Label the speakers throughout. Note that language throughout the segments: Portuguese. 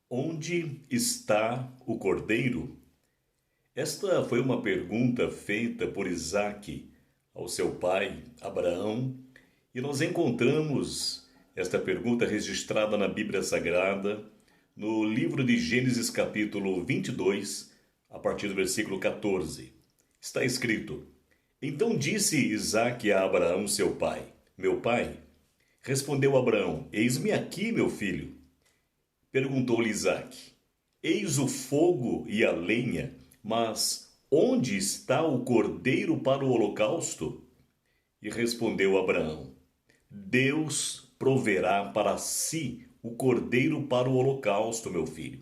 Speaker 1: Onde está o cordeiro? Esta foi uma pergunta feita por Isaque ao seu pai, Abraão, e nós encontramos esta pergunta registrada na Bíblia Sagrada, no livro de Gênesis, capítulo 22, a partir do versículo 14. Está escrito: Então disse Isaque a Abraão, seu pai: Meu pai. Respondeu Abraão: Eis-me aqui, meu filho. Perguntou-lhe Isaque: Eis o fogo e a lenha, mas onde está o cordeiro para o holocausto? E respondeu Abraão: Deus proverá para si o cordeiro para o holocausto, meu filho.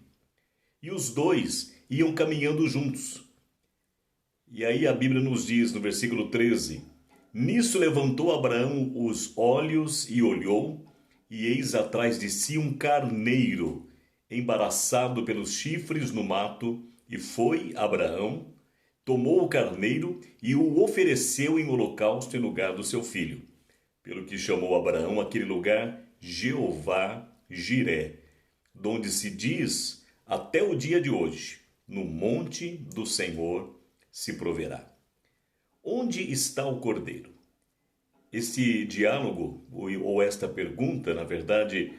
Speaker 1: E os dois iam caminhando juntos. E aí a Bíblia nos diz no versículo 13: Nisso levantou Abraão os olhos e olhou, e eis atrás de si um carneiro, embaraçado pelos chifres no mato, e foi Abraão, tomou o carneiro e o ofereceu em holocausto em lugar do seu filho. Pelo que chamou Abraão aquele lugar Jeová Jiré, donde se diz até o dia de hoje: no monte do Senhor se proverá. Onde está o cordeiro? Este diálogo, ou esta pergunta, na verdade,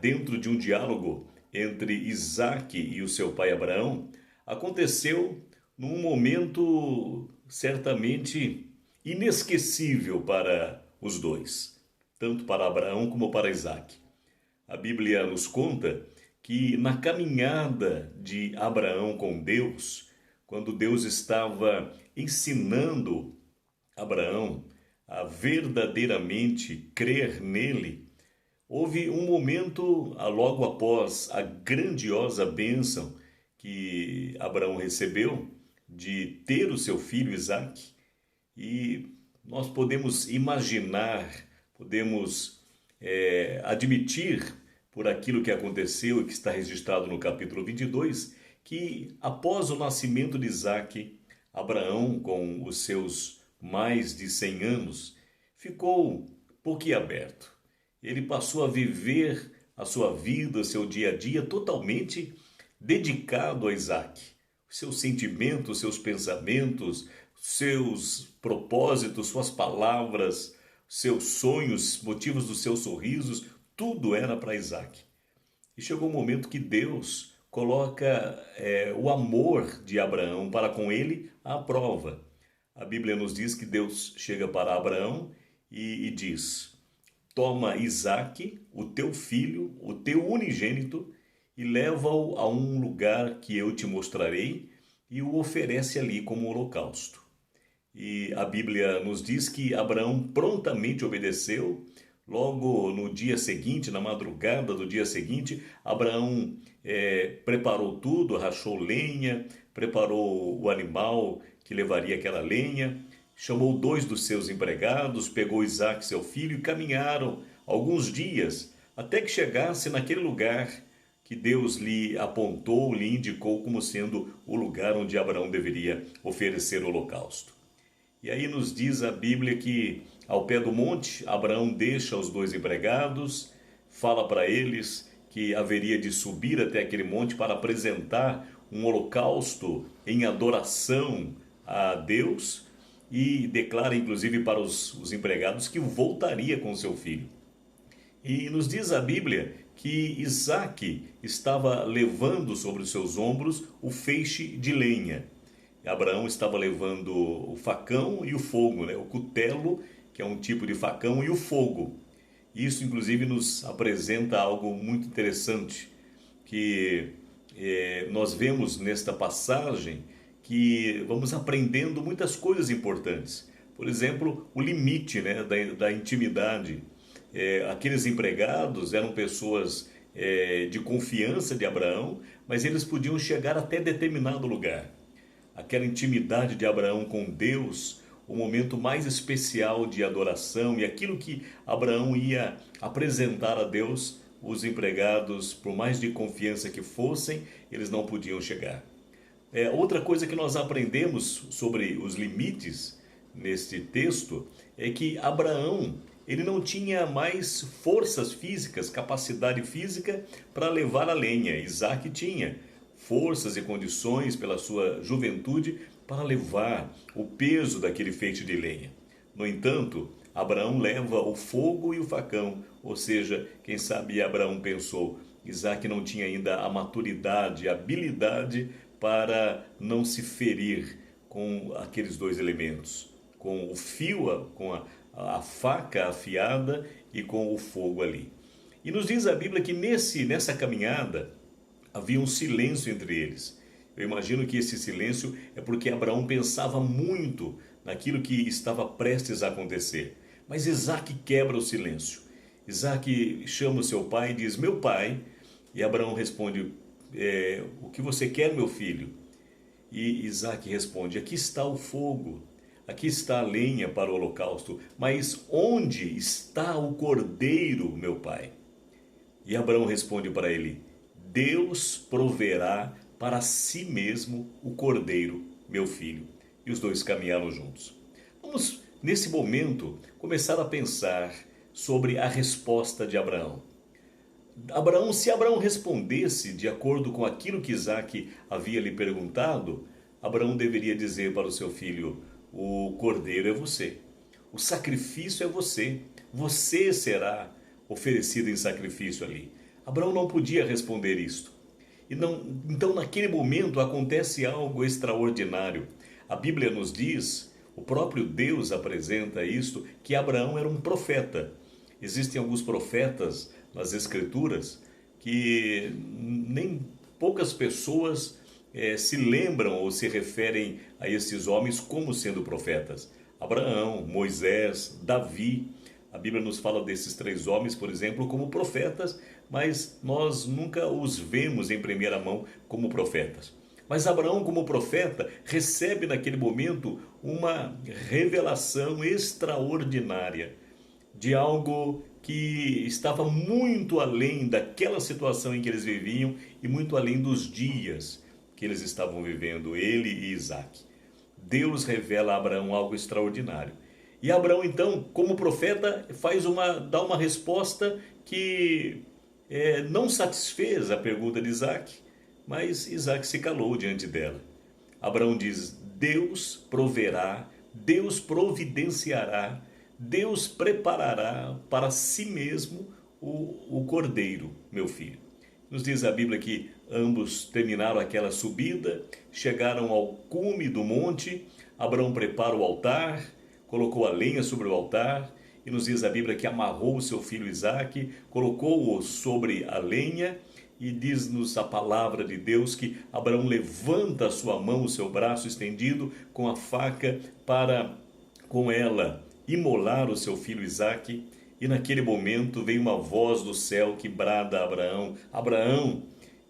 Speaker 1: dentro de um diálogo entre Isaque e o seu pai Abraão, aconteceu num momento certamente inesquecível para os dois, tanto para Abraão como para Isaque. A Bíblia nos conta que na caminhada de Abraão com Deus, quando Deus estava ensinando Abraão a verdadeiramente crer nele, houve um momento, logo após a grandiosa bênção que Abraão recebeu de ter o seu filho Isaque, e nós podemos imaginar, podemos admitir por aquilo que aconteceu e que está registrado no capítulo 22, que após o nascimento de Isaque, Abraão, com os seus mais de 100 anos, ficou boquiaberto. Ele passou a viver a sua vida, seu dia a dia, totalmente dedicado a Isaque. Seus sentimentos, seus pensamentos, seus propósitos, suas palavras, seus sonhos, motivos dos seus sorrisos, tudo era para Isaque. E chegou um momento que Deus coloca o amor de Abraão para com ele à prova. A Bíblia nos diz que Deus chega para Abraão e diz: Toma Isaque, o teu filho, o teu unigênito, e leva-o a um lugar que eu te mostrarei, e o oferece ali como holocausto. E a Bíblia nos diz que Abraão prontamente obedeceu. Logo no dia seguinte, na madrugada do dia seguinte, Abraão preparou tudo, rachou lenha, preparou o animal que levaria aquela lenha, chamou 2 dos seus empregados, pegou Isaque, seu filho, e caminharam alguns dias até que chegasse naquele lugar que Deus lhe apontou, lhe indicou como sendo o lugar onde Abraão deveria oferecer o holocausto. E aí nos diz a Bíblia que ao pé do monte, Abraão deixa os 2 empregados, fala para eles que haveria de subir até aquele monte para apresentar um holocausto em adoração a Deus, e declara inclusive para os empregados que voltaria com seu filho. E nos diz a Bíblia que Isaque estava levando sobre os seus ombros o feixe de lenha. Abraão estava levando o facão e o fogo, o cutelo, que é um tipo de facão, e o fogo. Isso, inclusive, nos apresenta algo muito interessante, que nós vemos nesta passagem que vamos aprendendo muitas coisas importantes. Por exemplo, o limite da intimidade. Aqueles empregados eram pessoas de confiança de Abraão, mas eles podiam chegar até determinado lugar. Aquela intimidade de Abraão com Deus, o momento mais especial de adoração, e aquilo que Abraão ia apresentar a Deus, os empregados, por mais de confiança que fossem, eles não podiam chegar. Outra coisa que nós aprendemos sobre os limites neste texto é que Abraão, ele não tinha mais forças físicas, capacidade física para levar a lenha. Isaac tinha forças e condições pela sua juventude para levar o peso daquele feixe de lenha. No entanto, Abraão leva o fogo e o facão, ou seja, quem sabe Abraão pensou, Isaac não tinha ainda a maturidade, a habilidade para não se ferir com aqueles dois elementos, com o fio, com a faca afiada e com o fogo ali. E nos diz a Bíblia que nessa caminhada havia um silêncio entre eles. Eu imagino que esse silêncio é porque Abraão pensava muito naquilo que estava prestes a acontecer. Mas Isaac quebra o silêncio. Isaac chama o seu pai e diz, meu pai. E Abraão responde, o que você quer, meu filho? E Isaac responde, aqui está o fogo, aqui está a lenha para o holocausto, mas onde está o cordeiro, meu pai? E Abraão responde para ele, Deus proverá para si mesmo o cordeiro, meu filho. E os dois caminharam juntos. Vamos, nesse momento, começar a pensar sobre a resposta de Abraão. Se Abraão respondesse de acordo com aquilo que Isaac havia lhe perguntado, Abraão deveria dizer para o seu filho, o cordeiro é você, o sacrifício é você, você será oferecido em sacrifício ali. Abraão não podia responder isto. Então, naquele momento, acontece algo extraordinário. A Bíblia nos diz, o próprio Deus apresenta isto, que Abraão era um profeta. Existem alguns profetas nas Escrituras que nem poucas pessoas se lembram ou se referem a esses homens como sendo profetas. Abraão, Moisés, Davi. A Bíblia nos fala desses três homens, por exemplo, como profetas, mas nós nunca os vemos em primeira mão como profetas. Mas Abraão, como profeta, recebe naquele momento uma revelação extraordinária de algo que estava muito além daquela situação em que eles viviam e muito além dos dias que eles estavam vivendo, ele e Isaac. Deus revela a Abraão algo extraordinário. E Abraão, então, como profeta, dá uma resposta que não satisfez a pergunta de Isaac, mas Isaac se calou diante dela. Abraão diz, Deus proverá, Deus providenciará, Deus preparará para si mesmo o cordeiro, meu filho. Nos diz a Bíblia que ambos terminaram aquela subida, chegaram ao cume do monte, Abraão prepara o altar, colocou a lenha sobre o altar, e nos diz a Bíblia que amarrou o seu filho Isaque, colocou-o sobre a lenha, e diz-nos a palavra de Deus que Abraão levanta a sua mão, o seu braço estendido, com a faca para, com ela, imolar o seu filho Isaque. E naquele momento vem uma voz do céu que brada a Abraão, Abraão,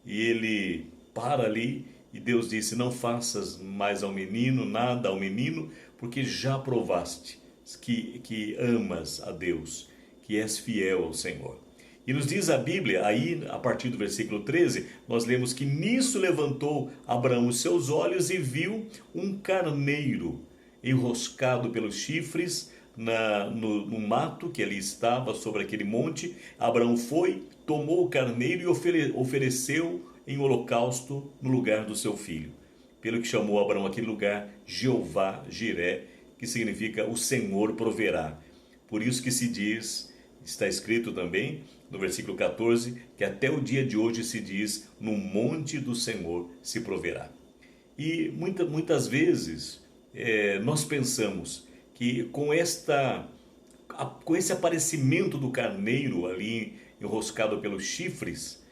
Speaker 1: e ele para ali, e Deus disse, não faças mais ao menino, nada ao menino, porque já provaste que amas a Deus, que és fiel ao Senhor. E nos diz a Bíblia, aí a partir do versículo 13, nós lemos que nisso levantou Abraão os seus olhos e viu um carneiro enroscado pelos chifres no mato que ali estava sobre aquele monte. Abraão foi, tomou o carneiro e ofereceu em holocausto no lugar do seu filho. Pelo que chamou Abraão aquele lugar Jeová Jiré, que significa o Senhor proverá. Por isso que se diz, está escrito também no versículo 14, que até o dia de hoje se diz, no monte do Senhor se proverá. E muitas vezes nós pensamos que com esse aparecimento do carneiro ali enroscado pelos chifres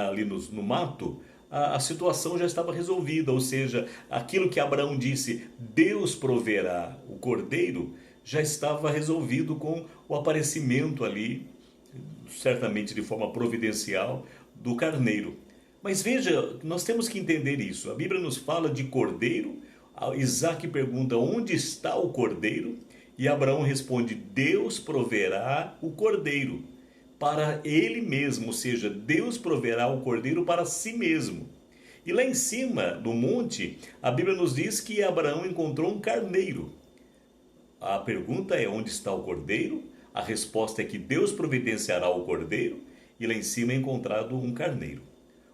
Speaker 1: ali no mato, a situação já estava resolvida, ou seja, aquilo que Abraão disse, Deus proverá o cordeiro, já estava resolvido com o aparecimento ali, certamente de forma providencial, do carneiro. Mas veja, nós temos que entender isso. A Bíblia nos fala de cordeiro, Isaac pergunta onde está o cordeiro, e Abraão responde, Deus proverá o cordeiro para ele mesmo, ou seja, Deus proverá o cordeiro para si mesmo. E lá em cima do monte, a Bíblia nos diz que Abraão encontrou um carneiro. A pergunta é: onde está o cordeiro? A resposta é que Deus providenciará o cordeiro, e lá em cima é encontrado um carneiro.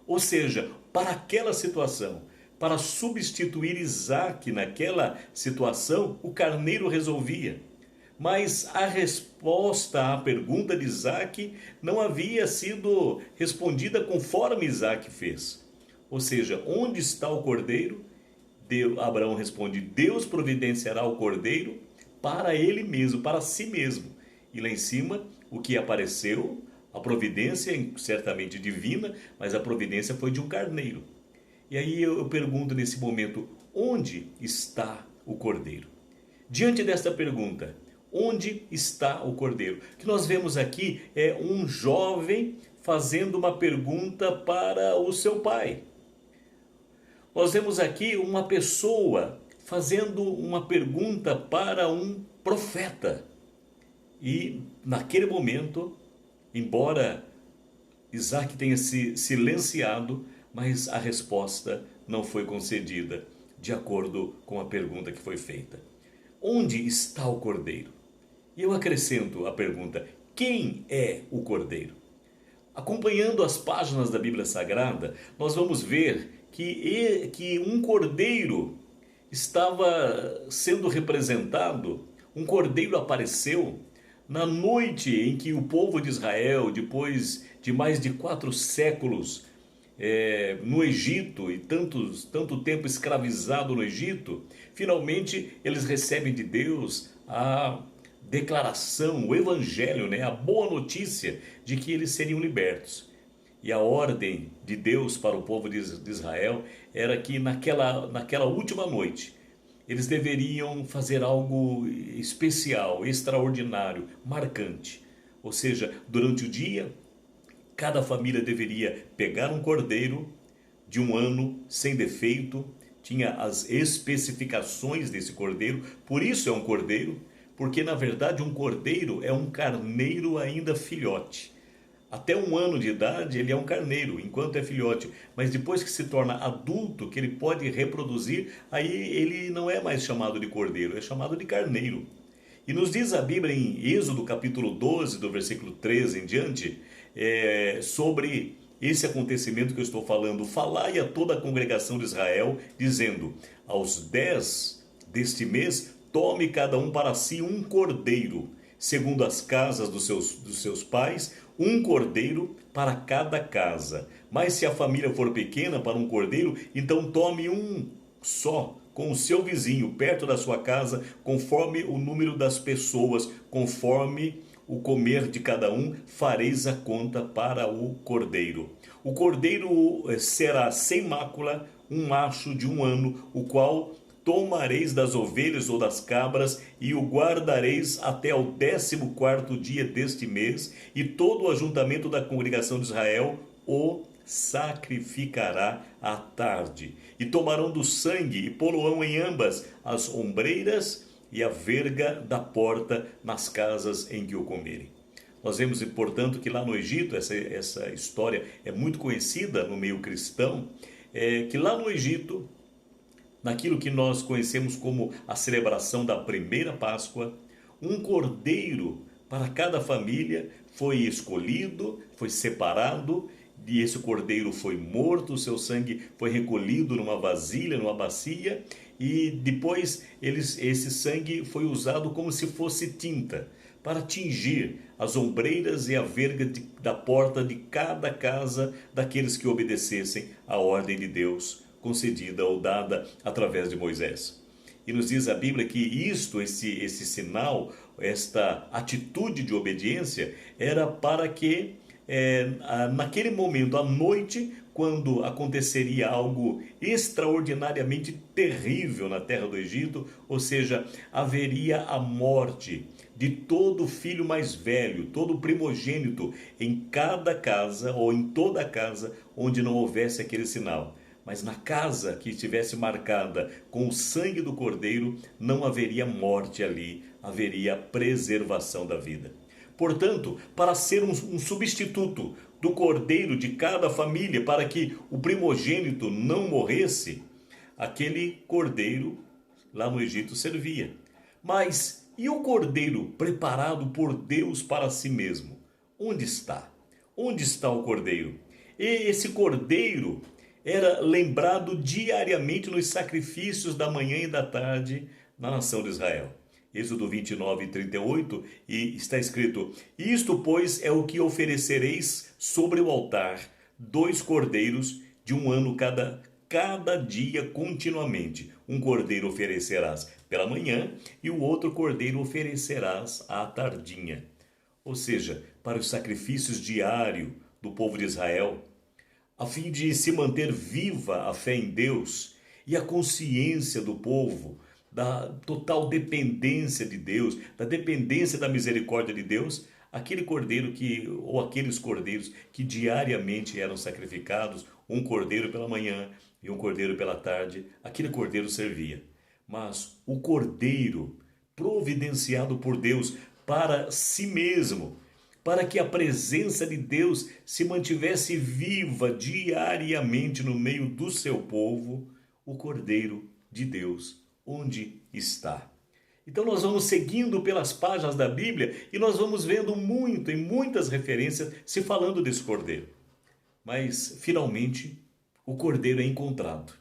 Speaker 1: Ou seja, para aquela situação, para substituir Isaque naquela situação, o carneiro resolvia. Mas a resposta à pergunta de Isaque não havia sido respondida conforme Isaque fez. Ou seja, onde está o cordeiro? Abraão responde: Deus providenciará o cordeiro para ele mesmo, para si mesmo. E lá em cima, o que apareceu, a providência certamente divina, mas a providência foi de um carneiro. E aí eu pergunto nesse momento: onde está o cordeiro? Diante desta pergunta, onde está o cordeiro? O que nós vemos aqui é um jovem fazendo uma pergunta para o seu pai. Nós vemos aqui uma pessoa fazendo uma pergunta para um profeta. E naquele momento, embora Isaque tenha se silenciado, mas a resposta não foi concedida de acordo com a pergunta que foi feita. Onde está o cordeiro? E eu acrescento a pergunta: quem é o cordeiro? Acompanhando as páginas da Bíblia Sagrada, nós vamos ver que um cordeiro estava sendo representado, um cordeiro apareceu na noite em que o povo de Israel, depois de mais de 4 séculos no Egito e tanto tempo escravizado no Egito, finalmente eles recebem de Deus a declaração, o evangelho, a boa notícia de que eles seriam libertos. E a ordem de Deus para o povo de Israel era que naquela última noite eles deveriam fazer algo especial, extraordinário, marcante. Ou seja, durante o dia, cada família deveria pegar um cordeiro de 1 ano, sem defeito, tinha as especificações desse cordeiro, por isso é um cordeiro, porque na verdade um cordeiro é um carneiro ainda filhote. Até 1 ano de idade ele é um carneiro, enquanto é filhote. Mas depois que se torna adulto, que ele pode reproduzir, aí ele não é mais chamado de cordeiro, é chamado de carneiro. E nos diz a Bíblia em Êxodo capítulo 12, do versículo 13 em diante, sobre esse acontecimento que eu estou falando: falai a toda a congregação de Israel, dizendo: aos 10 deste mês, tome cada um para si um cordeiro, segundo as casas dos seus pais, um cordeiro para cada casa. Mas se a família for pequena para um cordeiro, então tome um só com o seu vizinho, perto da sua casa, conforme o número das pessoas, conforme o comer de cada um, fareis a conta para o cordeiro. O cordeiro será sem mácula, um macho de 1 ano, o qual tomareis das ovelhas ou das cabras e o guardareis até o 14º dia deste mês, e todo o ajuntamento da congregação de Israel o sacrificará à tarde. E tomarão do sangue e pô-lo-ão em ambas as ombreiras e a verga da porta nas casas em que o comerem. Nós vemos, portanto, que lá no Egito, essa história é muito conhecida no meio cristão, que lá no Egito, naquilo que nós conhecemos como a celebração da primeira Páscoa, um cordeiro para cada família foi escolhido, foi separado, e esse cordeiro foi morto, o seu sangue foi recolhido numa vasilha, numa bacia, e depois esse sangue foi usado como se fosse tinta, para tingir as ombreiras e a verga da porta de cada casa daqueles que obedecessem à ordem de Deus, concedida ou dada através de Moisés. E nos diz a Bíblia que esse sinal, esta atitude de obediência, era para que naquele momento, à noite, quando aconteceria algo extraordinariamente terrível na terra do Egito, ou seja, haveria a morte de todo filho mais velho, todo primogênito em cada casa ou em toda a casa onde não houvesse aquele sinal. Mas na casa que estivesse marcada com o sangue do cordeiro, não haveria morte ali, haveria preservação da vida. Portanto, para ser um substituto do cordeiro de cada família, para que o primogênito não morresse, aquele cordeiro lá no Egito servia. Mas E o cordeiro preparado por Deus para si mesmo, onde está? Onde está o cordeiro? E esse cordeiro era lembrado diariamente nos sacrifícios da manhã e da tarde na nação de Israel. Êxodo 29, 38, e está escrito: Isto, pois, é o que oferecereis sobre o altar, 2 cordeiros de 1 ano cada dia continuamente. Um cordeiro oferecerás pela manhã e o outro cordeiro oferecerás à tardinha. Ou seja, para os sacrifícios diários do povo de Israel, a fim de se manter viva a fé em Deus e a consciência do povo da total dependência de Deus, da dependência da misericórdia de Deus, aquele cordeiro ou aqueles cordeiros que diariamente eram sacrificados, um cordeiro pela manhã e um cordeiro pela tarde, aquele cordeiro servia. Mas o cordeiro providenciado por Deus para si mesmo, para que a presença de Deus se mantivesse viva diariamente no meio do seu povo, o Cordeiro de Deus, onde está? Então nós vamos seguindo pelas páginas da Bíblia e nós vamos vendo em muitas referências se falando desse Cordeiro. Mas, finalmente, o Cordeiro é encontrado.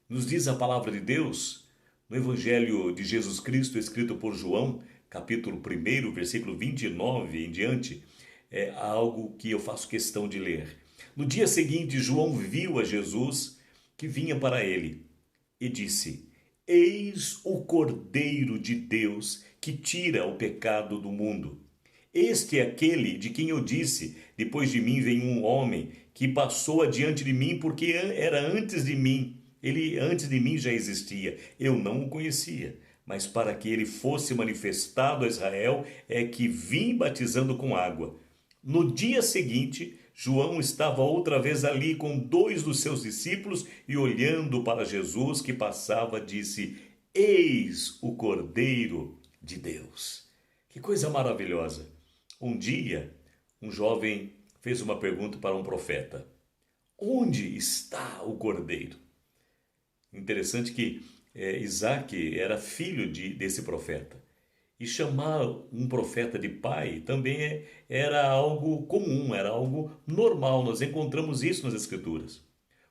Speaker 1: Nos diz a palavra de Deus, no Evangelho de Jesus Cristo, escrito por João, capítulo 1, versículo 29 em diante, é algo que eu faço questão de ler. No dia seguinte, João viu a Jesus que vinha para ele e disse: Eis o Cordeiro de Deus que tira o pecado do mundo. Este é aquele de quem eu disse: depois de mim vem um homem que passou adiante de mim porque era antes de mim. Ele antes de mim já existia. Eu não o conhecia. Mas para que ele fosse manifestado a Israel, é que vim batizando com água. No dia seguinte, João estava outra vez ali com 2 dos seus discípulos e olhando para Jesus que passava, disse: Eis o Cordeiro de Deus. Que coisa maravilhosa! Um dia, um jovem fez uma pergunta para um profeta: Onde está o Cordeiro? Interessante que Isaac era filho desse profeta. E chamar um profeta de pai também era algo comum, era algo normal. Nós encontramos isso nas Escrituras.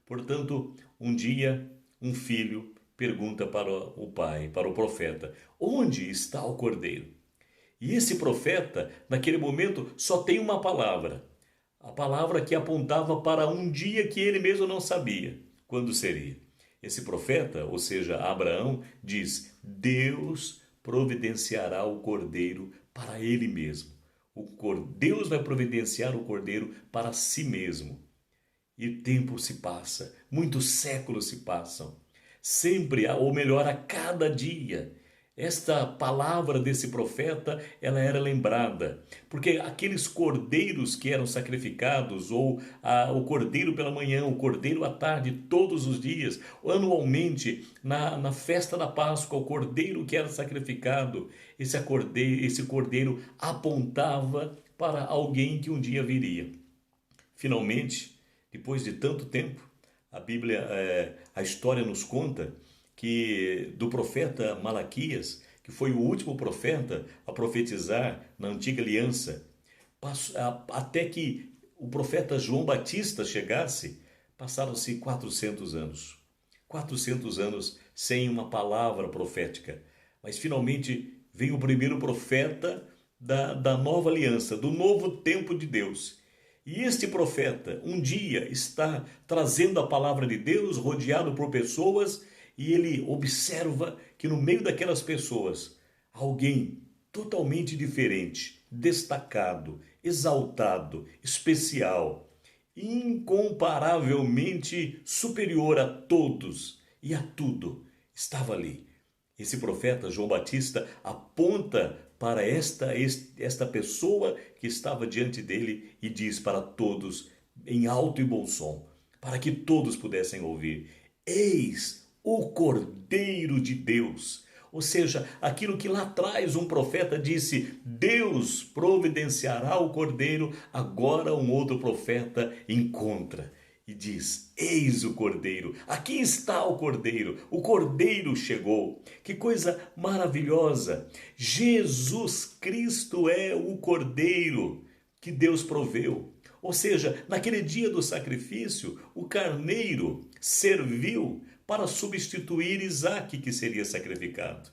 Speaker 1: Portanto, um dia, um filho pergunta para o pai, para o profeta: Onde está o cordeiro? E esse profeta, naquele momento, só tem uma palavra. A palavra que apontava para um dia que ele mesmo não sabia quando seria. Esse profeta, ou seja, Abraão, diz: Deus providenciará o cordeiro para ele mesmo. Deus vai providenciar o cordeiro para si mesmo. E tempo se passa, muitos séculos se passam. Sempre, ou melhor, a cada dia, esta palavra desse profeta, ela era lembrada, porque aqueles cordeiros que eram sacrificados, ou o cordeiro pela manhã, o cordeiro à tarde, todos os dias, anualmente, na festa da Páscoa, o cordeiro que era sacrificado, esse cordeiro apontava para alguém que um dia viria. Finalmente, depois de tanto tempo, a Bíblia, a história nos conta que do profeta Malaquias, que foi o último profeta a profetizar na antiga aliança, até que o profeta João Batista chegasse, passaram-se 400 anos. 400 anos sem uma palavra profética. Mas finalmente vem o primeiro profeta da nova aliança, do novo tempo de Deus. E este profeta um dia está trazendo a palavra de Deus, rodeado por pessoas, e ele observa que no meio daquelas pessoas, alguém totalmente diferente, destacado, exaltado, especial, incomparavelmente superior a todos e a tudo, estava ali. Esse profeta João Batista aponta para esta pessoa que estava diante dele e diz para todos, em alto e bom som, para que todos pudessem ouvir: Eis o Cordeiro de Deus. Ou seja, aquilo que lá atrás um profeta disse: Deus providenciará o Cordeiro, agora um outro profeta encontra. e diz: Eis o Cordeiro, aqui está o Cordeiro chegou. Que coisa maravilhosa! Jesus Cristo é o Cordeiro que Deus proveu. Ou seja, naquele dia do sacrifício, o carneiro serviu para substituir Isaque, que seria sacrificado.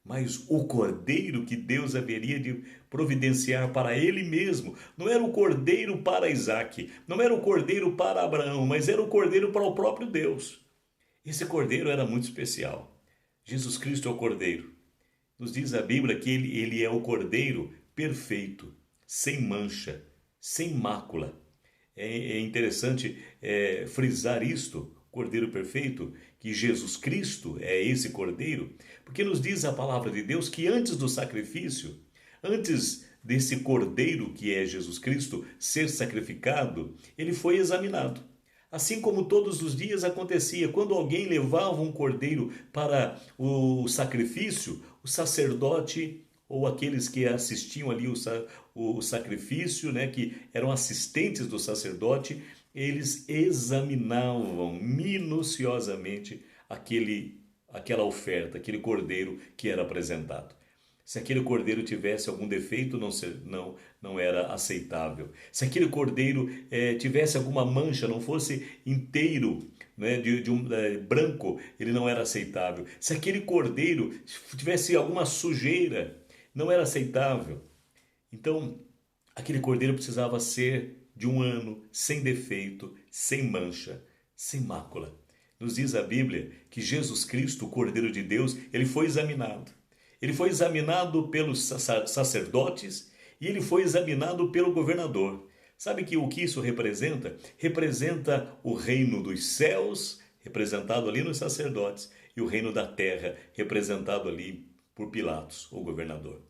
Speaker 1: Mas o cordeiro que Deus haveria de providenciar para ele mesmo, não era o cordeiro para Isaque, não era o cordeiro para Abraão, mas era o cordeiro para o próprio Deus. Esse cordeiro era muito especial. Jesus Cristo é o cordeiro. Nos diz a Bíblia que ele é o cordeiro perfeito, sem mancha, sem mácula. É interessante frisar isto, Cordeiro perfeito, que Jesus Cristo é esse Cordeiro, porque nos diz a palavra de Deus que antes do sacrifício, antes desse Cordeiro que é Jesus Cristo ser sacrificado, ele foi examinado. Assim como todos os dias acontecia, quando alguém levava um cordeiro para o sacrifício, o sacerdote ou aqueles que assistiam ali o sacrifício, né, que eram assistentes do sacerdote, eles examinavam minuciosamente aquela oferta, aquele cordeiro que era apresentado. Se aquele cordeiro tivesse algum defeito, não era aceitável. Se aquele cordeiro tivesse alguma mancha, não fosse inteiro, né, branco, ele não era aceitável. Se aquele cordeiro tivesse alguma sujeira, não era aceitável. Então, aquele cordeiro precisava ser de 1 ano, sem defeito, sem mancha, sem mácula. Nos diz a Bíblia que Jesus Cristo, o Cordeiro de Deus, ele foi examinado. Ele foi examinado pelos sacerdotes e ele foi examinado pelo governador. Sabe o que isso representa? Representa o reino dos céus, representado ali nos sacerdotes, e o reino da terra, representado ali por Pilatos, o governador.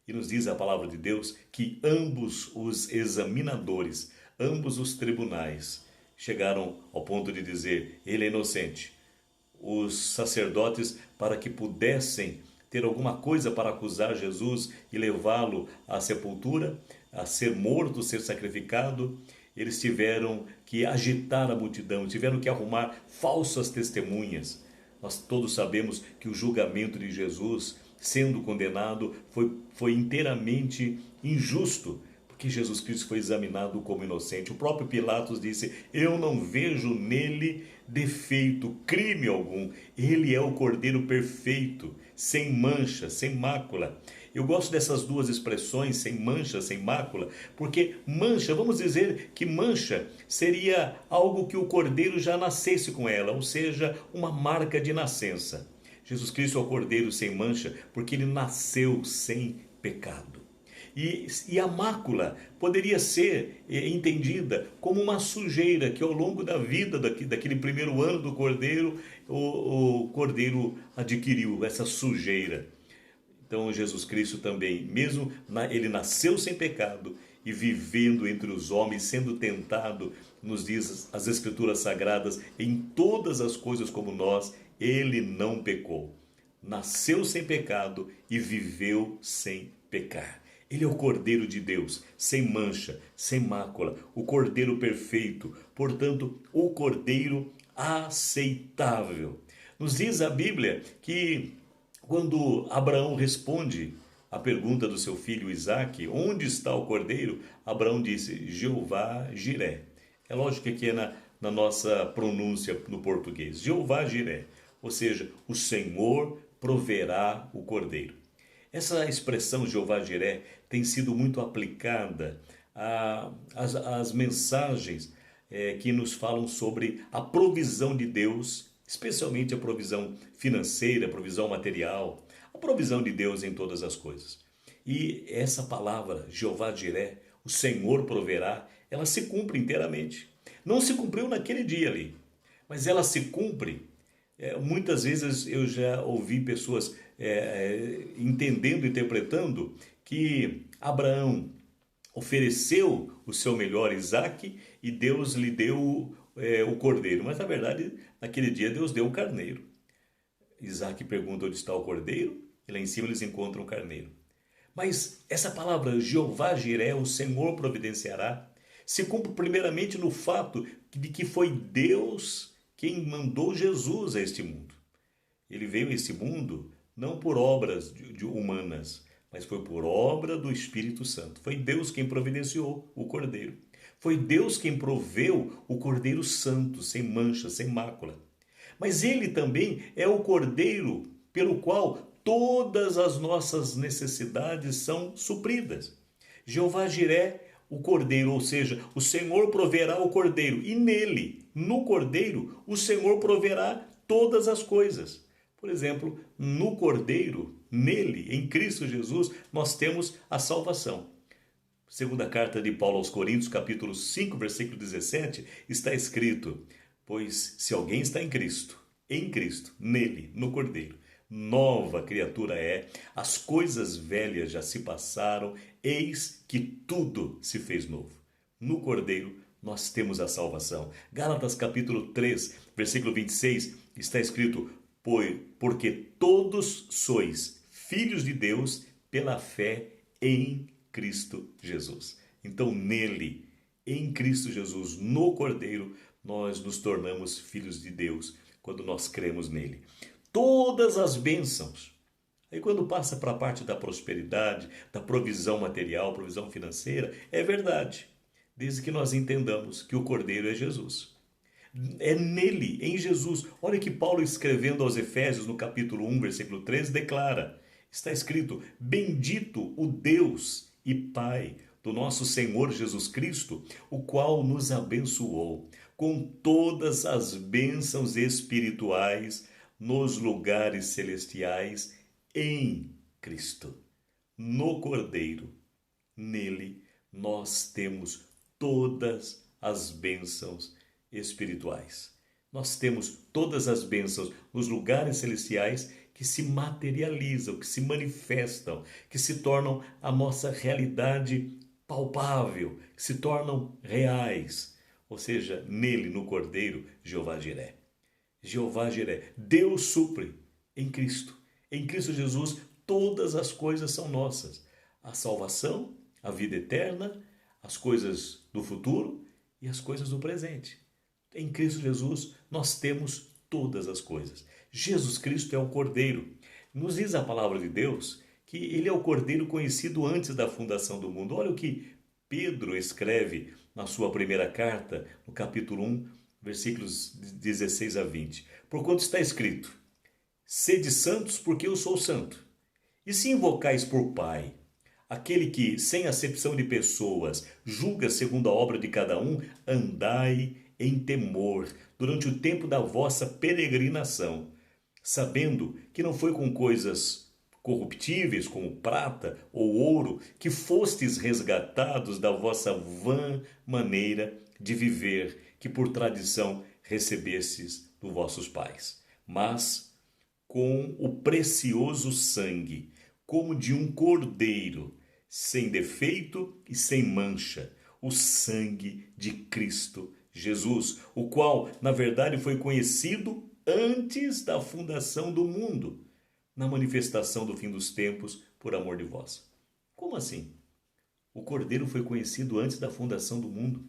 Speaker 1: E nos diz a palavra de Deus que ambos os examinadores, ambos os tribunais, chegaram ao ponto de dizer: ele é inocente. Os sacerdotes, para que pudessem ter alguma coisa para acusar Jesus e levá-lo à sepultura, a ser morto, ser sacrificado, eles tiveram que agitar a multidão, tiveram que arrumar falsas testemunhas. Nós todos sabemos que o julgamento de Jesus, sendo condenado, foi inteiramente injusto, porque Jesus Cristo foi examinado como inocente. O próprio Pilatos disse: eu não vejo nele defeito, crime algum. Ele é o Cordeiro perfeito, sem mancha, sem mácula. Eu gosto dessas duas expressões, sem mancha, sem mácula, porque mancha, vamos dizer que mancha seria algo que o Cordeiro já nascesse com ela, ou seja, uma marca de nascença. Jesus Cristo é o Cordeiro sem mancha, porque ele nasceu sem pecado. E a mácula poderia ser entendida como uma sujeira que ao longo da vida, daquele primeiro ano do Cordeiro, o Cordeiro adquiriu essa sujeira. Então Jesus Cristo também, mesmo ele nasceu sem pecado e vivendo entre os homens, sendo tentado, nos diz as Escrituras Sagradas, em todas as coisas como nós, ele não pecou. Nasceu sem pecado e viveu sem pecar. Ele é o Cordeiro de Deus, sem mancha, sem mácula, o Cordeiro perfeito, portanto, o Cordeiro aceitável. Nos diz a Bíblia que quando Abraão responde a pergunta do seu filho Isaque, onde está o cordeiro? Abraão disse: Jeová Jiré. É lógico que aqui é na nossa pronúncia no português, Jeová Jiré, ou seja, o Senhor proverá o cordeiro. Essa expressão Jeová Jiré tem sido muito aplicada às mensagens que nos falam sobre a provisão de Deus, especialmente a provisão financeira, a provisão material, a provisão de Deus em todas as coisas. E essa palavra, Jeová Jiré, o Senhor proverá, ela se cumpre inteiramente. Não se cumpriu naquele dia ali, mas ela se cumpre. Muitas vezes eu já ouvi pessoas entendendo, interpretando que Abraão ofereceu o seu melhor Isaque e Deus lhe deu o cordeiro. Mas, na verdade, naquele dia Deus deu o carneiro. Isaque pergunta onde está o cordeiro e lá em cima eles encontram o carneiro. Mas essa palavra, Jeová Jiré, o Senhor providenciará, Se cumpre primeiramente no fato de que foi Deus quem mandou Jesus a este mundo. Ele veio a este mundo não por obras humanas, mas foi por obra do Espírito Santo. Foi Deus quem providenciou o Cordeiro. Foi Deus quem proveu o Cordeiro Santo, sem mancha, sem mácula. Mas ele também é o Cordeiro pelo qual todas as nossas necessidades são supridas. Jeová Jiré, o Cordeiro, ou seja, o Senhor proverá o Cordeiro, e nele, no Cordeiro, o Senhor proverá todas as coisas. Por exemplo, no Cordeiro, nele, em Cristo Jesus, nós temos a salvação. Segunda carta de Paulo aos Coríntios, capítulo 5, versículo 17, está escrito: pois se alguém está em Cristo, nele, no Cordeiro, nova criatura é, as coisas velhas já se passaram, eis que tudo se fez novo. No Cordeiro nós temos a salvação. Gálatas capítulo 3, versículo 26, está escrito: porque todos sois filhos de Deus pela fé em Cristo Jesus. Então nele, em Cristo Jesus, no Cordeiro, nós nos tornamos filhos de Deus quando nós cremos nele. Todas as bênçãos. Aí quando passa para a parte da prosperidade, da provisão material, provisão financeira, é verdade, desde que nós entendamos que o Cordeiro é Jesus. É nele, em Jesus. Olha que Paulo, escrevendo aos Efésios, no capítulo 1, versículo 13, declara, está escrito: bendito o Deus e Pai do nosso Senhor Jesus Cristo, o qual nos abençoou com todas as bênçãos espirituais nos lugares celestiais em Cristo. No Cordeiro, nele, nós temos todas as bênçãos espirituais. Nós temos todas as bênçãos nos lugares celestiais que se materializam, que se manifestam, que se tornam a nossa realidade palpável, que se tornam reais. Ou seja, nele, no Cordeiro, Jeová Jiré. Jeová Jiré, Deus supre em Cristo. Em Cristo Jesus, todas as coisas são nossas. A salvação, a vida eterna, as coisas do futuro e as coisas do presente. Em Cristo Jesus, nós temos todas as coisas. Jesus Cristo é o Cordeiro. Nos diz a palavra de Deus que ele é o Cordeiro conhecido antes da fundação do mundo. Olha o que Pedro escreve na sua primeira carta, no capítulo 1, versículos 16 a 20. Porquanto está escrito: sede santos, porque eu sou santo. E se invocais por Pai aquele que, sem acepção de pessoas, julga segundo a obra de cada um, andai em temor durante o tempo da vossa peregrinação, sabendo que não foi com coisas corruptíveis como prata ou ouro que fostes resgatados da vossa vã maneira de viver, que por tradição recebestes dos vossos pais, mas com o precioso sangue, como de um cordeiro, sem defeito e sem mancha, o sangue de Cristo Jesus, o qual, na verdade, foi conhecido antes da fundação do mundo, na manifestação do fim dos tempos, por amor de vós. Como assim? O Cordeiro foi conhecido antes da fundação do mundo?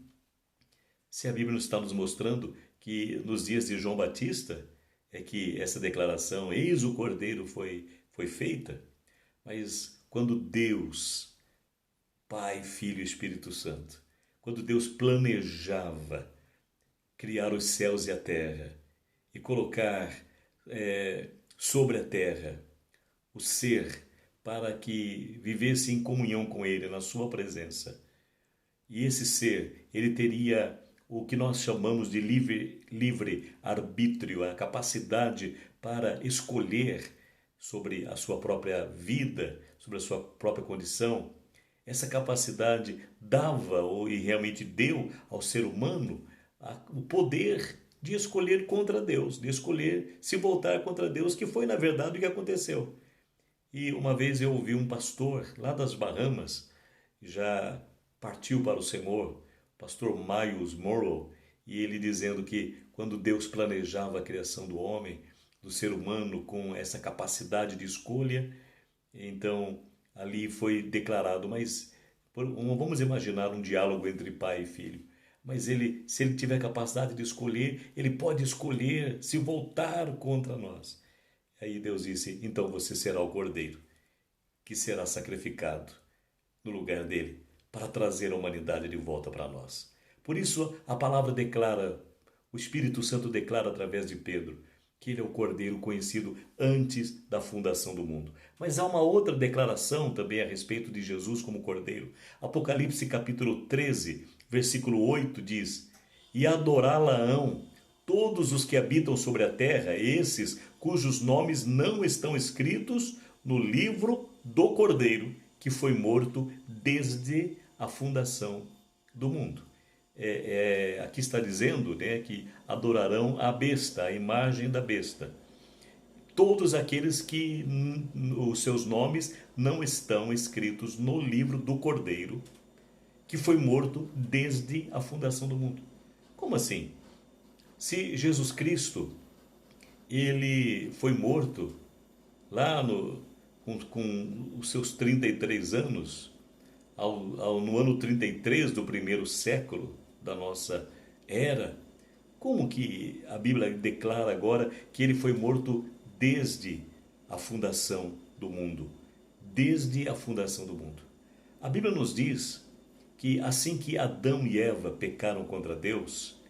Speaker 1: Se a Bíblia está nos mostrando que nos dias de João Batista é que essa declaração, eis o Cordeiro, foi feita, mas quando Deus, Pai, Filho e Espírito Santo, quando Deus planejava criar os céus e a terra e colocar sobre a terra o ser para que vivesse em comunhão com Ele, na sua presença. E esse ser, ele teria o que nós chamamos de livre arbítrio, a capacidade para escolher sobre a sua própria vida, sobre a sua própria condição. Essa capacidade dava, e realmente deu ao ser humano, o poder de escolher contra Deus, de escolher se voltar contra Deus, que foi na verdade o que aconteceu. E uma vez eu ouvi um pastor lá das Bahamas, já partiu para o Senhor, pastor Miles Monroe, e ele dizendo que quando Deus planejava a criação do homem, do ser humano com essa capacidade de escolha, então ali foi declarado, mas Vamos imaginar um diálogo entre pai e filho. Mas ele, se ele tiver capacidade de escolher, ele pode escolher se voltar contra nós. Aí Deus disse: então você será o cordeiro que será sacrificado no lugar dele para trazer a humanidade de volta para nós. Por isso a palavra declara, o Espírito Santo declara através de Pedro, que ele é o cordeiro conhecido antes da fundação do mundo. Mas há uma outra declaração também a respeito de Jesus como cordeiro. Apocalipse capítulo 13, versículo 8 diz: e adorá-la-ão todos os que habitam sobre a terra, esses cujos nomes não estão escritos no livro do cordeiro, que foi morto desde a fundação do mundo. Aqui está dizendo, né, que adorarão a besta, a imagem da besta. Todos aqueles que os seus nomes não estão escritos no livro do Cordeiro, que foi morto desde a fundação do mundo. Como assim? Se Jesus Cristo, ele foi morto lá com os seus 33 anos, no ano 33 do primeiro século da nossa era, como que a Bíblia declara agora que ele foi morto desde a fundação do mundo? Desde a fundação do mundo. A Bíblia nos diz que assim que Adão e Eva pecaram contra Deus,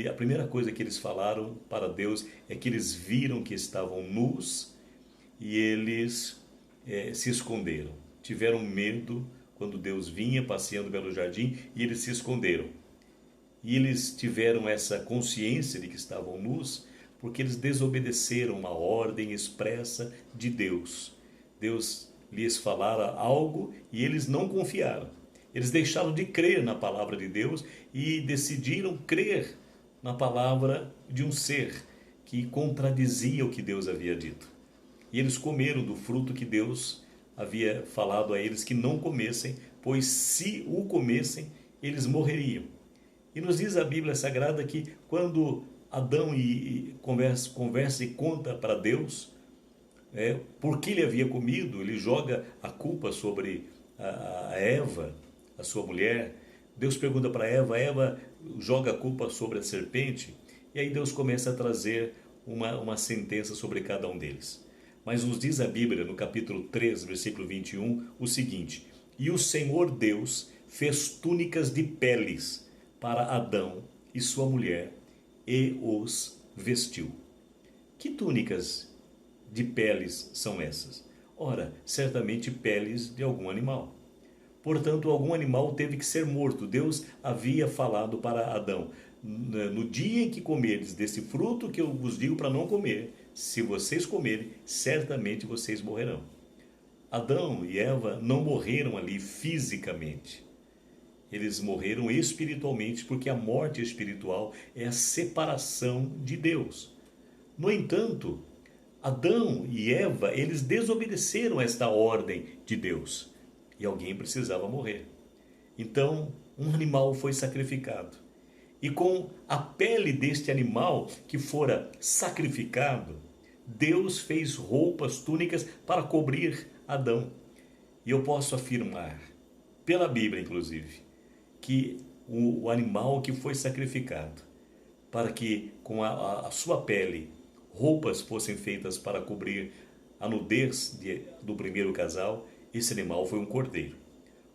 Speaker 1: a primeira coisa que eles falaram para Deus é que eles viram que estavam nus e eles se esconderam. Tiveram medo quando Deus vinha passeando pelo jardim e eles se esconderam. E eles tiveram essa consciência de que estavam nus porque eles desobedeceram uma ordem expressa de Deus. Deus lhes falara algo e eles não confiaram. Eles deixaram de crer na palavra de Deus e decidiram crer na palavra de um ser que contradizia o que Deus havia dito. E eles comeram do fruto que Deus havia falado a eles que não comessem, pois se o comessem, eles morreriam. E nos diz a Bíblia Sagrada que quando Adão conversa e conta para Deus por que ele havia comido, ele joga a culpa sobre a Eva, a sua mulher. Deus pergunta para Eva joga a culpa sobre a serpente, e aí Deus começa a trazer uma sentença sobre cada um deles. Mas nos diz a Bíblia, no capítulo 3, versículo 21, o seguinte: e o Senhor Deus fez túnicas de peles para Adão e sua mulher e os vestiu. Que túnicas de peles são essas? Ora, certamente peles de algum animal. Portanto, algum animal teve que ser morto. Deus havia falado para Adão: no dia em que comerdes desse fruto que eu vos digo para não comer, se vocês comerem, certamente vocês morrerão. Adão e Eva não morreram ali fisicamente. Eles morreram espiritualmente, porque a morte espiritual é a separação de Deus. No entanto, Adão e Eva, eles desobedeceram esta ordem de Deus. E alguém precisava morrer. Então, um animal foi sacrificado. E com a pele deste animal que fora sacrificado, Deus fez roupas, túnicas para cobrir Adão. E eu posso afirmar, pela Bíblia inclusive, que o animal que foi sacrificado, para que com a sua pele roupas fossem feitas para cobrir a nudez do primeiro casal, esse animal foi um cordeiro.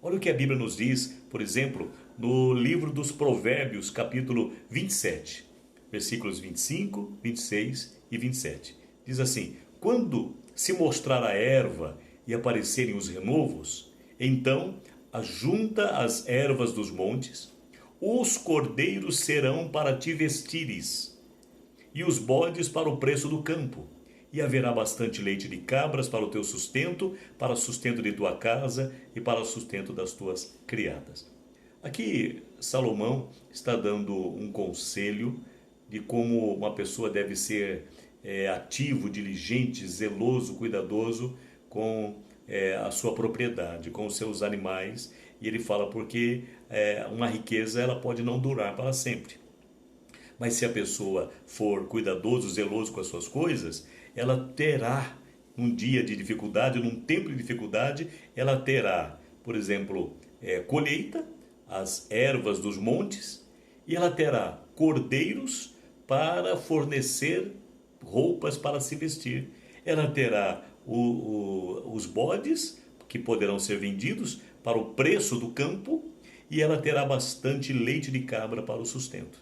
Speaker 1: Olha o que a Bíblia nos diz, por exemplo, no livro dos Provérbios, capítulo 27, versículos 25, 26 e 27. Diz assim: quando se mostrar a erva e aparecerem os renovos, então ajunta as ervas dos montes, os cordeiros serão para te vestires, e os bodes para o preço do campo. E haverá bastante leite de cabras para o teu sustento, para o sustento de tua casa e para o sustento das tuas criadas. Aqui Salomão está dando um conselho de como uma pessoa deve ser ativo, diligente, zeloso, cuidadoso com a sua propriedade, com os seus animais. E ele fala porque uma riqueza ela pode não durar para sempre. Mas se a pessoa for cuidadoso, zeloso com as suas coisas, ela terá, num dia de dificuldade, num tempo de dificuldade, ela terá, por exemplo, colheita, as ervas dos montes, e ela terá cordeiros para fornecer roupas para se vestir. Ela terá os bodes, que poderão ser vendidos para o preço do campo, e ela terá bastante leite de cabra para o sustento.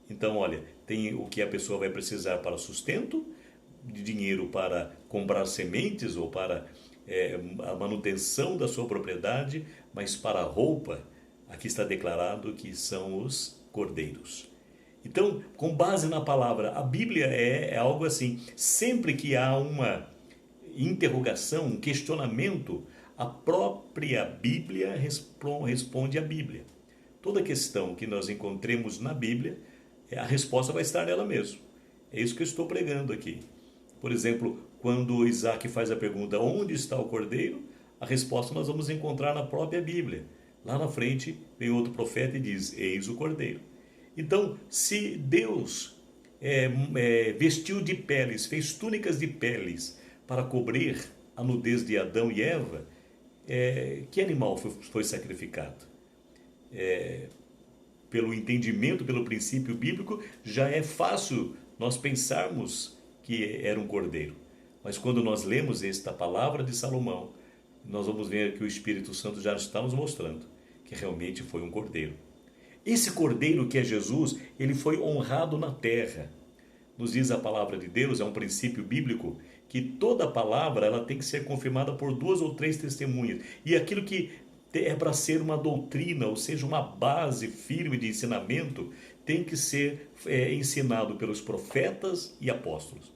Speaker 1: Então, olha, tem o que a pessoa vai precisar para sustento, de dinheiro para comprar sementes ou para a manutenção da sua propriedade, mas para a roupa, aqui está declarado que são os cordeiros. Então, com base na palavra, a Bíblia é algo assim, sempre que há uma interrogação, um questionamento, a própria Bíblia responde à Bíblia. Toda questão que nós encontremos na Bíblia, a resposta vai estar nela mesmo. É isso que eu estou pregando aqui. Por exemplo, quando Isaac faz a pergunta, onde está o cordeiro? A resposta nós vamos encontrar na própria Bíblia. Lá na frente vem outro profeta e diz, eis o cordeiro. Então, se Deus vestiu de peles, fez túnicas de peles para cobrir a nudez de Adão e Eva, que animal foi sacrificado? Pelo entendimento, pelo princípio bíblico, já é fácil nós pensarmos que era um cordeiro. Mas quando nós lemos esta palavra de Salomão, nós vamos ver que o Espírito Santo já está nos mostrando que realmente foi um cordeiro. Esse cordeiro que é Jesus, ele foi honrado na terra. Nos diz a palavra de Deus, é um princípio bíblico, que toda palavra ela tem que ser confirmada por 2 ou 3 testemunhas. E aquilo que é para ser uma doutrina, ou seja, uma base firme de ensinamento, tem que ser ensinado pelos profetas e apóstolos.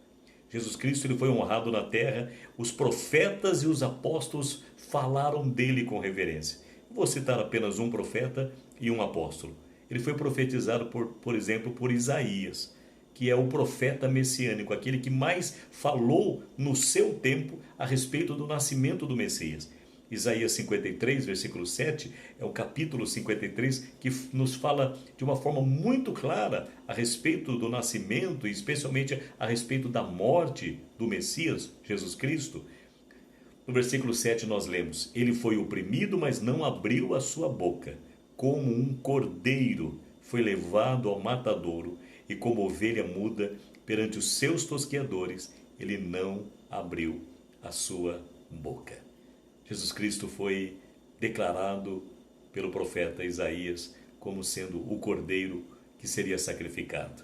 Speaker 1: Jesus Cristo ele foi honrado na terra, os profetas e os apóstolos falaram dele com reverência. Vou citar apenas um profeta e um apóstolo. Ele foi profetizado, por exemplo, por Isaías, que é o profeta messiânico, aquele que mais falou no seu tempo a respeito do nascimento do Messias. Isaías 53, versículo 7, é o capítulo 53, que nos fala de uma forma muito clara a respeito do nascimento, e especialmente a respeito da morte do Messias, Jesus Cristo. No versículo 7 nós lemos, ele foi oprimido, mas não abriu a sua boca, como um cordeiro foi levado ao matadouro, e como ovelha muda perante os seus tosqueadores, ele não abriu a sua boca. Jesus Cristo foi declarado pelo profeta Isaías como sendo o cordeiro que seria sacrificado.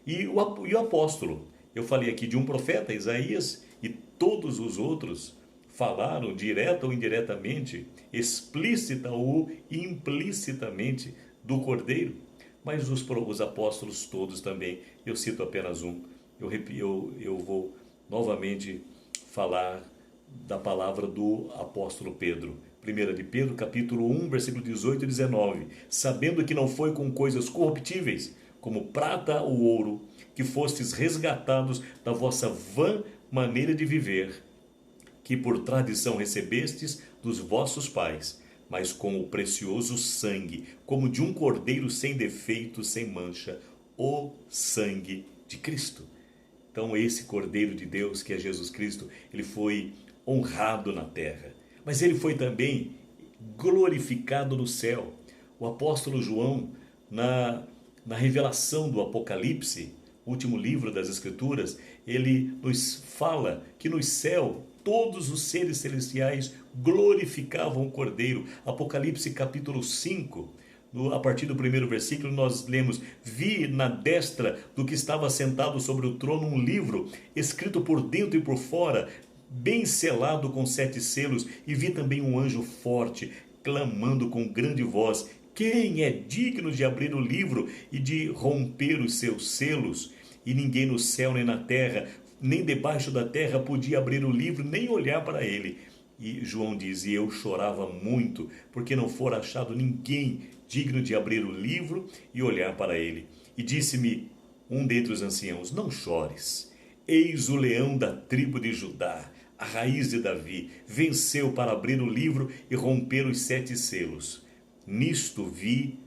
Speaker 1: E o apóstolo, eu falei aqui de um profeta, Isaías, e todos os outros falaram direta ou indiretamente, explícita ou implicitamente do cordeiro. Mas os apóstolos todos também, eu cito apenas um, eu vou novamente falar da palavra do apóstolo Pedro. 1 de Pedro, capítulo 1, versículo 18 e 19. Sabendo que não foi com coisas corruptíveis, como prata ou ouro, que fostes resgatados da vossa vã maneira de viver, que por tradição recebestes dos vossos pais, mas com o precioso sangue, como de um cordeiro sem defeito, sem mancha, o sangue de Cristo. Então esse cordeiro de Deus, que é Jesus Cristo, ele foi honrado na terra, mas ele foi também glorificado no céu. O apóstolo João, na revelação do Apocalipse, último livro das Escrituras, ele nos fala que no céu todos os seres celestiais glorificavam o Cordeiro. Apocalipse capítulo 5, a partir do primeiro versículo, nós lemos, vi na destra do que estava sentado sobre o trono um livro, escrito por dentro e por fora, bem selado com 7 selos, e vi também um anjo forte, clamando com grande voz, quem é digno de abrir o livro e de romper os seus selos? E ninguém no céu nem na terra, nem debaixo da terra podia abrir o livro, nem olhar para ele. E João diz, e eu chorava muito, porque não fora achado ninguém digno de abrir o livro e olhar para ele. E disse-me um dentre os anciãos, não chores, eis o leão da tribo de Judá, a raiz de Davi, venceu para abrir o livro e romper os 7 selos. Nisto vi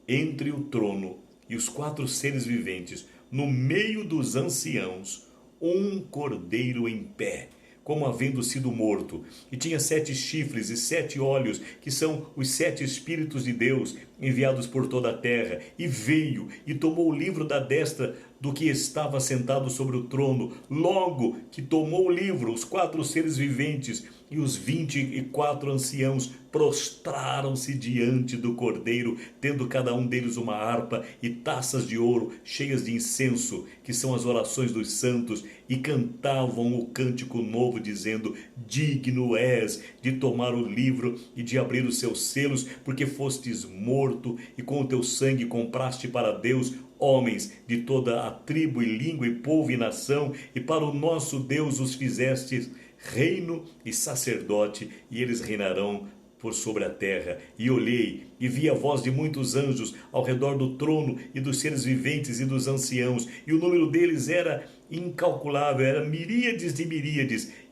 Speaker 1: entre o trono e os 4 seres viventes, no meio dos anciãos, um cordeiro em pé, como havendo sido morto. E tinha 7 chifres e 7 olhos, que são os 7 Espíritos de Deus, enviados por toda a terra. E veio e tomou o livro da destra do que estava sentado sobre o trono. Logo que tomou o livro, os 4 seres viventes e os 24 anciãos prostraram-se diante do Cordeiro, tendo cada um deles uma harpa e taças de ouro cheias de incenso, que são as orações dos santos, e cantavam o cântico novo, dizendo: digno és de tomar o livro e de abrir os seus selos, porque fostes morto e com o teu sangue compraste para Deus homens de toda a tribo e língua e povo e nação, e para o nosso Deus os fizestes reino e sacerdote, e eles reinarão por sobre a terra. E olhei e vi a voz de muitos anjos ao redor do trono e dos seres viventes e dos anciãos, e o número deles era incalculável, era miríades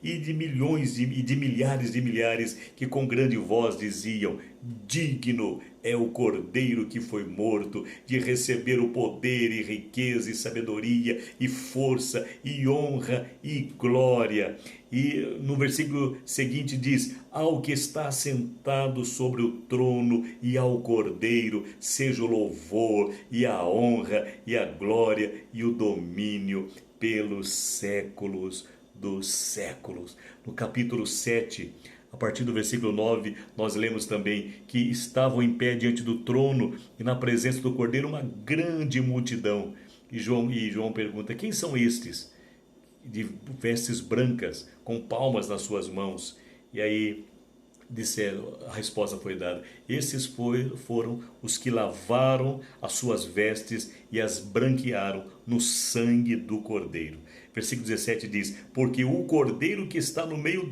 Speaker 1: e de milhões e de milhares, que com grande voz diziam: digno é o Cordeiro que foi morto de receber o poder e riqueza e sabedoria e força e honra e glória. E no versículo seguinte diz: ao que está sentado sobre o trono e ao Cordeiro seja o louvor e a honra e a glória e o domínio pelos séculos dos séculos. No capítulo 7, a partir do versículo 9, nós lemos também que estavam em pé diante do trono e na presença do Cordeiro uma grande multidão. E João pergunta: quem são estes? De vestes brancas, com palmas nas suas mãos. E aí disseram, a resposta foi dada: esses foram os que lavaram as suas vestes e as branquearam no sangue do Cordeiro. Versículo 17 diz: porque o Cordeiro que está no meio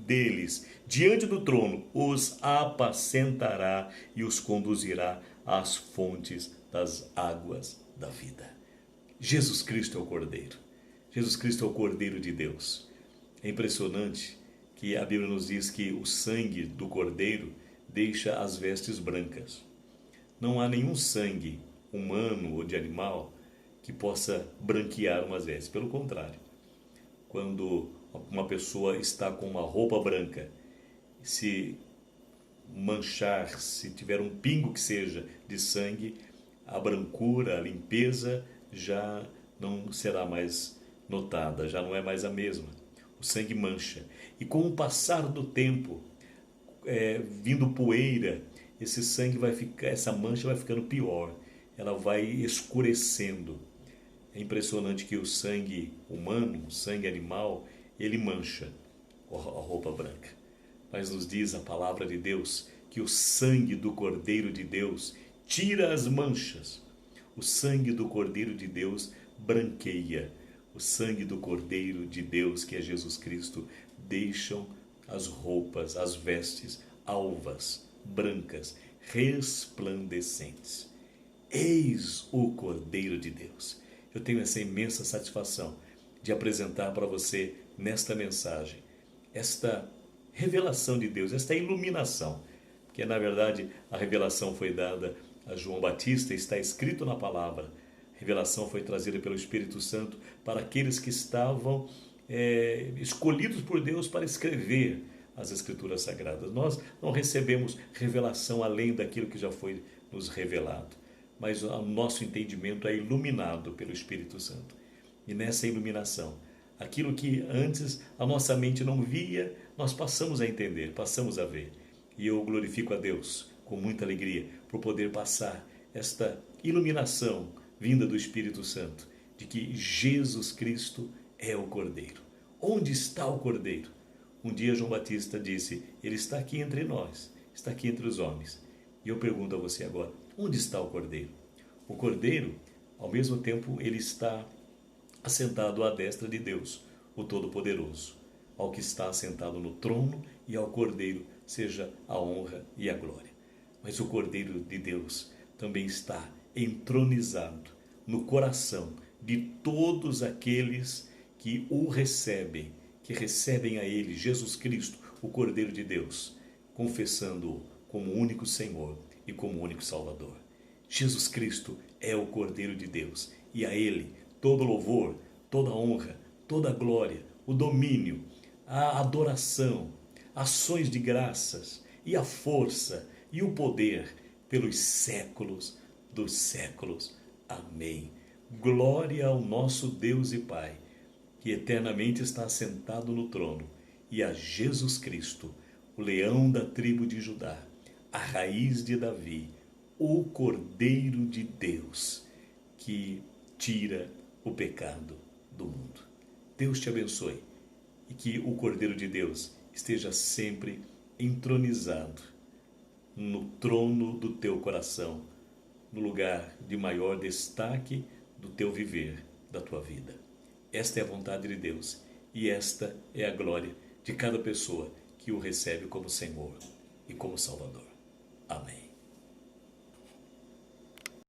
Speaker 1: deles, diante do trono, os apacentará e os conduzirá às fontes das águas da vida. Jesus Cristo é o Cordeiro. Jesus Cristo é o Cordeiro de Deus. É impressionante que a Bíblia nos diz que o sangue do Cordeiro deixa as vestes brancas. Não há nenhum sangue humano ou de animal que possa branquear umas vestes. Pelo contrário, quando uma pessoa está com uma roupa branca, se manchar, se tiver um pingo que seja de sangue, a brancura, a limpeza já não será mais notada, já não é mais a mesma. O sangue mancha. E com o passar do tempo, vindo poeira, esse sangue vai ficar, essa mancha vai ficando pior. Ela vai escurecendo. É impressionante que o sangue humano, o sangue animal, ele mancha a roupa branca. Mas nos diz a palavra de Deus que o sangue do Cordeiro de Deus tira as manchas. O sangue do Cordeiro de Deus branqueia. O sangue do Cordeiro de Deus, que é Jesus Cristo, deixam as roupas, as vestes alvas, brancas, resplandecentes. Eis o Cordeiro de Deus. Eu tenho essa imensa satisfação de apresentar para você nesta mensagem esta revelação de Deus, esta iluminação, porque na verdade a revelação foi dada a João Batista, está escrito na palavra. A revelação foi trazida pelo Espírito Santo para aqueles que estavam escolhidos por Deus para escrever as Escrituras Sagradas. Nós não recebemos revelação além daquilo que já foi nos revelado, mas o nosso entendimento é iluminado pelo Espírito Santo. E nessa iluminação, aquilo que antes a nossa mente não via, nós passamos a entender, passamos a ver. E eu glorifico a Deus com muita alegria por poder passar esta iluminação vinda do Espírito Santo, de que Jesus Cristo é o Cordeiro. Onde está o Cordeiro? Um dia João Batista disse: ele está aqui entre nós, está aqui entre os homens. E eu pergunto a você agora: onde está o Cordeiro? O Cordeiro, ao mesmo tempo, ele está assentado à destra de Deus, o Todo-Poderoso. Ao que está assentado no trono e ao Cordeiro seja a honra e a glória. Mas o Cordeiro de Deus também está entronizado no coração de todos aqueles que o recebem, que recebem a Ele, Jesus Cristo, o Cordeiro de Deus, confessando-o como único Senhor e como único Salvador. Jesus Cristo é o Cordeiro de Deus e a Ele todo louvor, toda honra, toda glória, o domínio, a adoração, ações de graças e a força e o poder pelos séculos dos séculos. Amém. Glória ao nosso Deus e Pai, que eternamente está assentado no trono, e a Jesus Cristo, o leão da tribo de Judá, a raiz de Davi, o Cordeiro de Deus, que tira o pecado do mundo. Deus te abençoe e que o Cordeiro de Deus esteja sempre entronizado no trono do teu coração, no lugar de maior destaque do teu viver, da tua vida. Esta é a vontade de Deus e esta é a glória de cada pessoa que o recebe como Senhor e como Salvador. Amém.